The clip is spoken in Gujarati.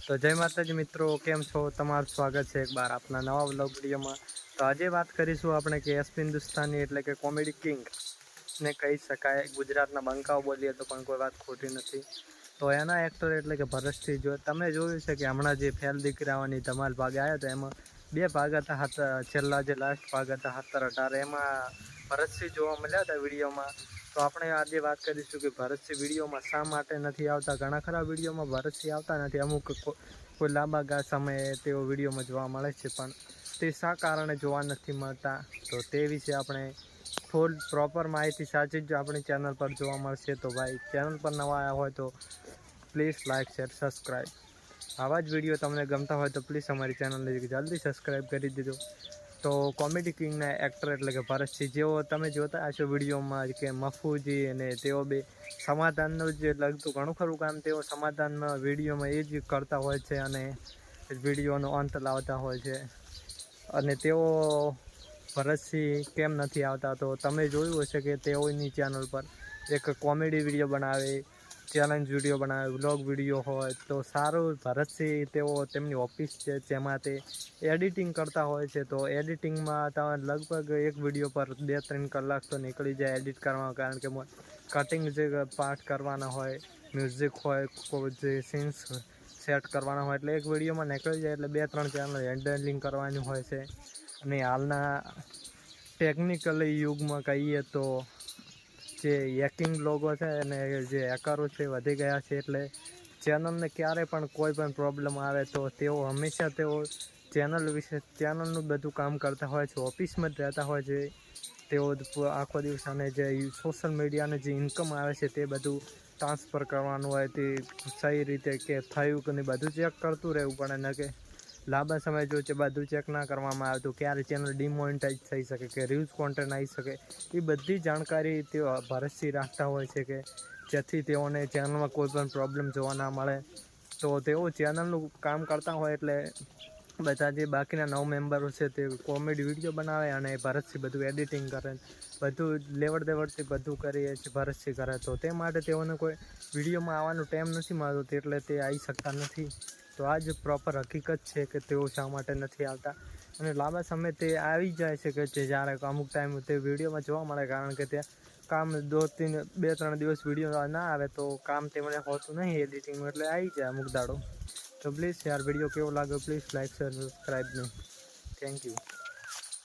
તો જય માતાજી મિત્રો, કેમ છો? તમારું સ્વાગત છે એક બાર આપના નવા વ્લોગ વિડીયોમાં। તો આજે વાત કરીશું આપણે કે એસપી હિન્દુસ્તાની એટલે કે કોમેડી કિંગ ને કહી શકાય। ગુજરાતના બંકાઓ બોલીએ તો પણ કોઈ વાત ખોટી નથી। તો એના એક્ટર એટલે કે ભરતસિંહ। જો તમે જોયું છે કે હમણાં જે ફેલ દીકરાઓની ધમાલ ભાગ આવ્યા હતા એમાં બે ભાગ હતા, છેલ્લા જે લાસ્ટ ભાગ હતા 17-18 એમાં ભરતસિંહ જોવા મળ્યા હતા વિડીયોમાં। તો આપણે આજે વાત કરીશું કે ભરતસિંહ વિડીયોમાં શા માટે નથી આવતા। ઘણા ખરા વિડીયોમાં ભરતસિંહ આવતા નથી, અમુક કોઈ લાંબા સમયે તેઓ વિડીયોમાં જોવા મળે છે, પણ તે શા કારણે જોવા નથી મળતા તો તે વિશે આપણે ફૂલ પ્રોપર માહિતી સાચી જ આપણી ચેનલ પર જોવા મળશે। તો ભાઈ ચેનલ પર નવા આવ્યા હોય તો પ્લીઝ લાઇક શેર સબસ્ક્રાઈબ। આવા જ વિડીયો તમને ગમતા હોય તો પ્લીઝ અમારી ચેનલને જલ્દી સબસ્ક્રાઈબ કરી દીધો। તો કોમેડી કિંગના એક્ટર એટલે કે ભરતસિંહ, જેઓ તમે જોતા હશો વિડીયોમાં કે મફુજી અને તેઓ બે સમાધાનનું જે લગતું ઘણું ખરું કામ તેઓ સમાધાનમાં વિડીયોમાં એ જ કરતા હોય છે અને વિડીયોનો અંત લાવતા હોય છે। અને તેઓ ભરતસિંહ કેમ નથી આવતા તો તમે જોયું હશે કે તેઓની ચેનલ પર એક કોમેડી વિડીયો બનાવે, ચેલેન્જ વિડીયો બનાવે, વ્લોગ વિડીયો હોય તો સારું। ભરતસિંહ તેઓ તેમની ઓફિસ છે જેમાં તે એડિટિંગ કરતા હોય છે, તો એડિટિંગમાં તમે લગભગ એક વિડીયો પર 2-3 કલાક તો નીકળી જાય એડિટ કરવામાં, કારણ કે કટિંગ જે પાર્ટ કરવાના હોય, મ્યુઝિક હોય, કોઈ જે સીન્સ સેટ કરવાના હોય એટલે એક વિડીયોમાં નીકળી જાય, એટલે 2-3 ચેનલ હેન્ડલિંગ કરવાની હોય છે। અને હાલના ટેકનિકલી યુગમાં કહીએ તો જે હેકિંગ લોકો છે અને જે હેકરો છે વધી ગયા છે, એટલે ચેનલને ક્યારે પણ કોઈ પણ પ્રોબ્લેમ આવે તો તેઓ હંમેશા ચેનલનું બધું કામ કરતા હોય છે, ઓફિસમાં જ રહેતા હોય છે તેઓ આખો દિવસ। અને જે સોશિયલ મીડિયાને જે ઇન્કમ આવે છે તે બધું ટ્રાન્સફર કરવાનું હોય, તે સહી રીતે કે થયું કે નહીં બધું ચેક કરતું રહેવું પડે ને, કે લાંબા સમય જો બધું ચેક ના કરવામાં આવે તો ક્યારે ચેનલ ડિમોનેટાઈઝ થઈ શકે કે રિવ્યૂઝ કોન્ટેન્ટ આવી શકે, એ બધી જાણકારી તેઓ ભરતસિંહ રાખતા હોય છે કે જેથી તેઓને ચેનલમાં કોઈ પણ પ્રોબ્લેમ જોવા ના મળે। તો તેઓ ચેનલનું કામ કરતા હોય એટલે બધા જે બાકીના 9 મેમ્બરો છે તે કોમેડી વિડીયો બનાવે અને ભરતસિંહ બધું એડિટિંગ કરે, બધું લેવડ દેવડથી બધું કરીએ છે ભરતસિંહ કરે, તો તે માટે તેઓને કોઈ વિડીયોમાં આવવાનો ટાઈમ નથી મળતો એટલે તે આવી શકતા નથી। તો આ જ પ્રોપર હકીકત છે કે તેઓ શા માટે નથી આવતા। અને લાંબા સમય તે આવી જાય છે કે જ્યારે અમુક ટાઈમ તે વિડીયોમાં જોવા મળે, કારણ કે ત્યાં કામ 2-3 દિવસ વિડીયો ના આવે તો કામ તેમને હોતું નહીં એડિટિંગનું, એટલે આવી જાય અમુક દાડો। તો પ્લીઝ યાર વિડીયો કેવો લાગ્યો પ્લીઝ લાઇક શેર સબસ્ક્રાઈબ નહીં, થેન્ક યુ।